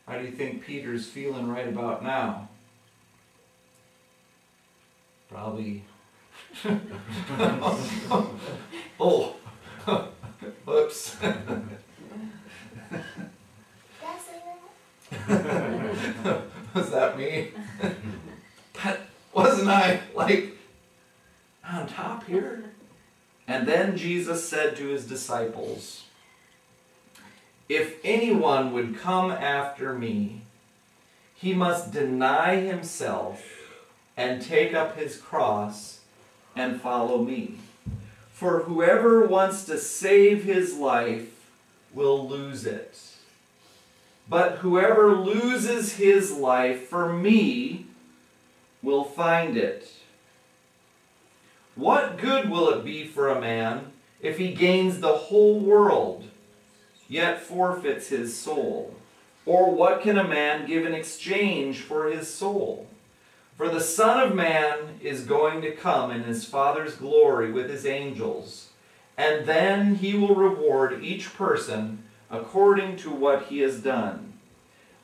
How do you think Peter's feeling right about now? Probably. Oh, whoops. Was that me? But wasn't I like on top here? And then Jesus said to his disciples, "If anyone would come after me, he must deny himself and take up his cross and follow me. For whoever wants to save his life will lose it. But whoever loses his life for me will find it. What good will it be for a man if he gains the whole world, yet forfeits his soul? Or what can a man give in exchange for his soul? For the Son of Man is going to come in his Father's glory with his angels, and then he will reward each person according to what he has done.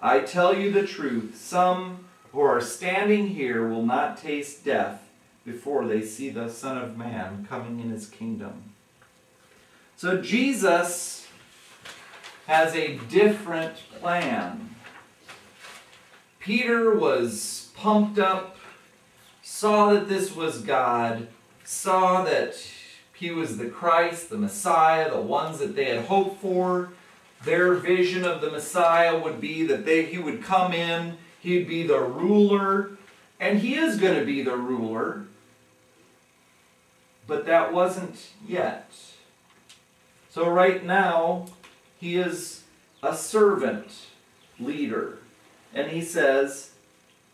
I tell you the truth, some who are standing here will not taste death before they see the Son of Man coming in his kingdom." So Jesus has a different plan. Peter was pumped up, saw that this was God, saw that he was the Christ, the Messiah, the ones that they had hoped for. Their vision of the Messiah would be that he would come in, he'd be the ruler, and he is going to be the ruler. But that wasn't yet. So right now, he is a servant leader. And he says,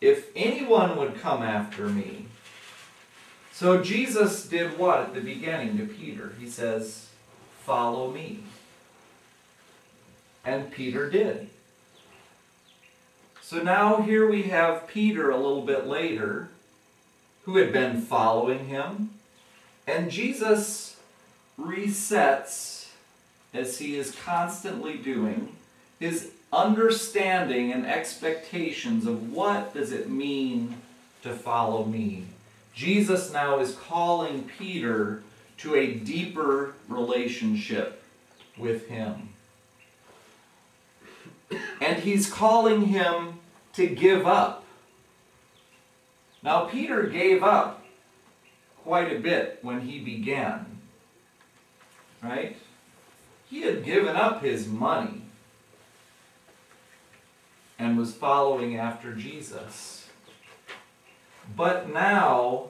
if anyone would come after me. So Jesus did what at the beginning to Peter? He says, follow me. And Peter did. So now here we have Peter a little bit later, who had been following him. And Jesus resets, as he is constantly doing, his understanding and expectations of what does it mean to follow me. Jesus now is calling Peter to a deeper relationship with him. And he's calling him to give up. Now, Peter gave up quite a bit when he began, right? He had given up his money and was following after Jesus. But now,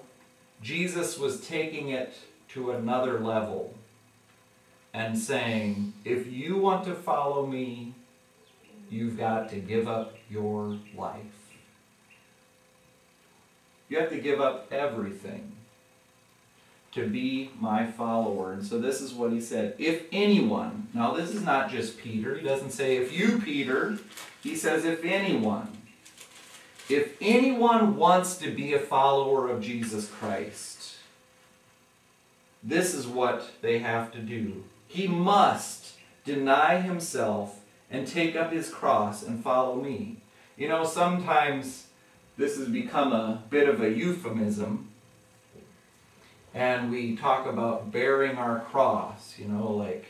Jesus was taking it to another level and saying, if you want to follow me, you've got to give up your life. You have to give up everything to be my follower. And so this is what he said. If anyone, now this is not just Peter. He doesn't say, if you, Peter. He says, if anyone. If anyone wants to be a follower of Jesus Christ, this is what they have to do. He must deny himself and take up his cross and follow me. You know, sometimes this has become a bit of a euphemism. And we talk about bearing our cross, you know, like,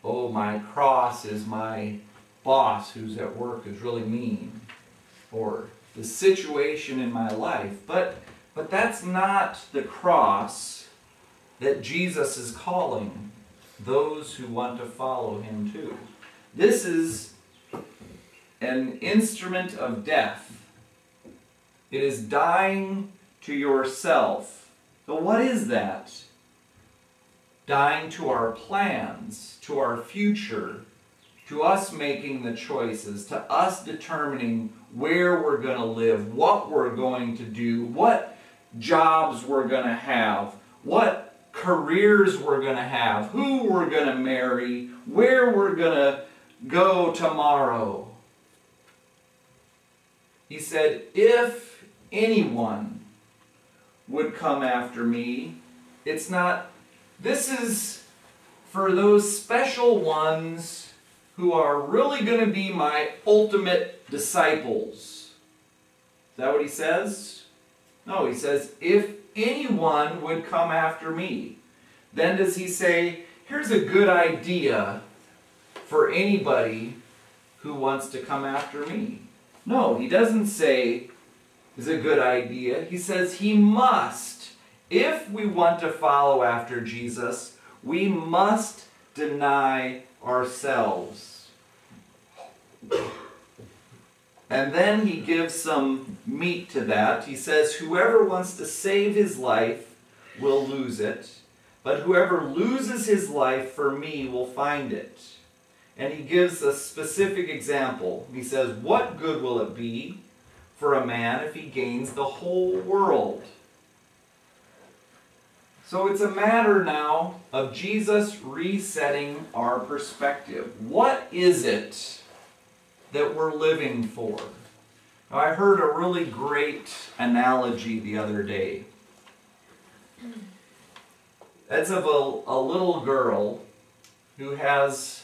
oh, my cross is my boss who's at work is really mean. Or the situation in my life. But that's not the cross that Jesus is calling those who want to follow him to. This is an instrument of death. It is dying to yourself. So what is that? Dying to our plans, to our future, to us making the choices, to us determining where we're going to live, what we're going to do, what jobs we're going to have, what careers we're going to have, who we're going to marry, where we're going to go tomorrow. He said, if anyone would come after me, it's not, this is for those special ones who are really going to be my ultimate disciples. Is that what he says? No, he says, if anyone would come after me. Then does he say, here's a good idea for anybody who wants to come after me? No, he doesn't say it's a good idea. He says he must. If we want to follow after Jesus, we must deny ourselves. And then he gives some meat to that. He says, whoever wants to save his life will lose it, but whoever loses his life for me will find it. And he gives a specific example. He says, what good will it be for a man if he gains the whole world? So it's a matter now of Jesus resetting our perspective. What is it that we're living for? Now, I heard a really great analogy the other day. It's of a little girl who has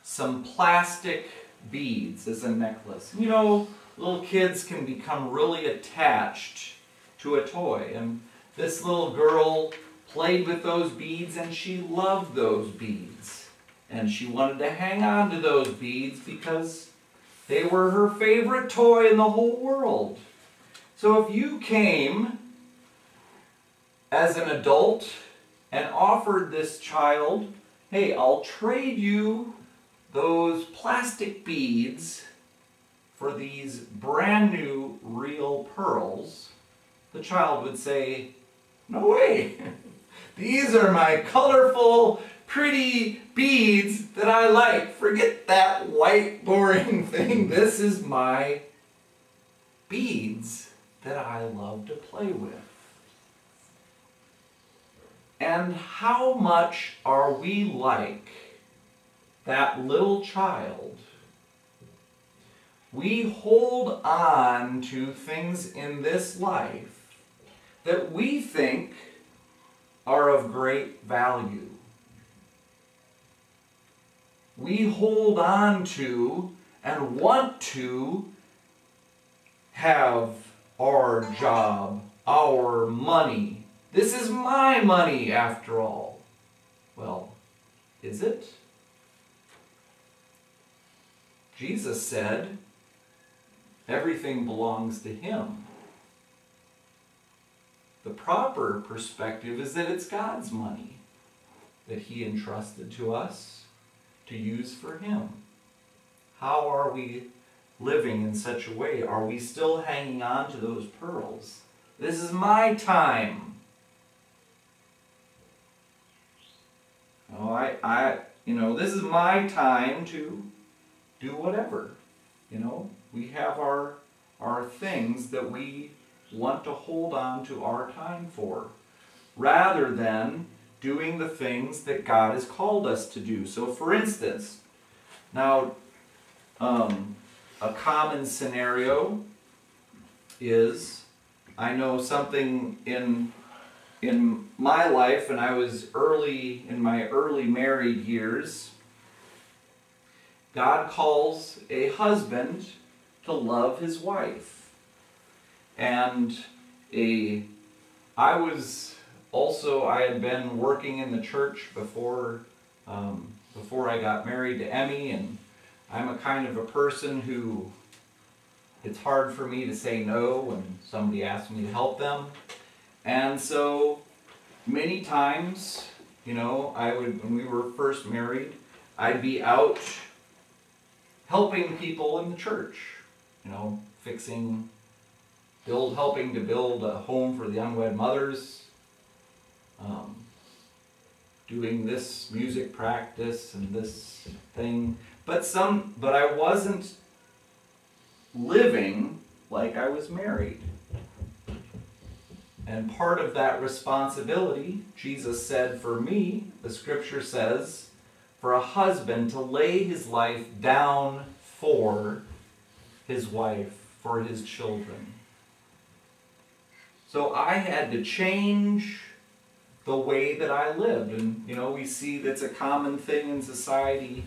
some plastic beads as a necklace. You know, little kids can become really attached to a toy. And this little girl played with those beads and she loved those beads. And she wanted to hang on to those beads because they were her favorite toy in the whole world. So if you came as an adult and offered this child, hey, I'll trade you those plastic beads for these brand new real pearls, the child would say, no way. These are my colorful, pretty beads that I like. Forget that white, boring thing. This is my beads that I love to play with. And how much are we like that little child? We hold on to things in this life that we think are of great value. We hold on to and want to have our job, our money. This is my money after all. Well, is it? Jesus said everything belongs to him. The proper perspective is that it's God's money that he entrusted to us to use for him. How are we living in such a way? Are we still hanging on to those pearls? This is my time. Oh, this is my time to do whatever. We have our things that we want to hold on to our time for, rather than doing the things that God has called us to do. So for instance, now a common scenario is, I know something in my life, and I was in my early married years, God calls a husband to love his wife. And I had been working in the church before I got married to Emmy, and I'm a kind of a person who, it's hard for me to say no when somebody asks me to help them. And so many times, when we were first married, I'd be out helping people in the church, helping to build a home for the unwed mothers, doing this music practice and this thing, but I wasn't living like I was married. And part of that responsibility, Jesus said, for me, the scripture says, for a husband to lay his life down for his wife, for his children. So I had to change the way that I lived. And, we see that's a common thing in society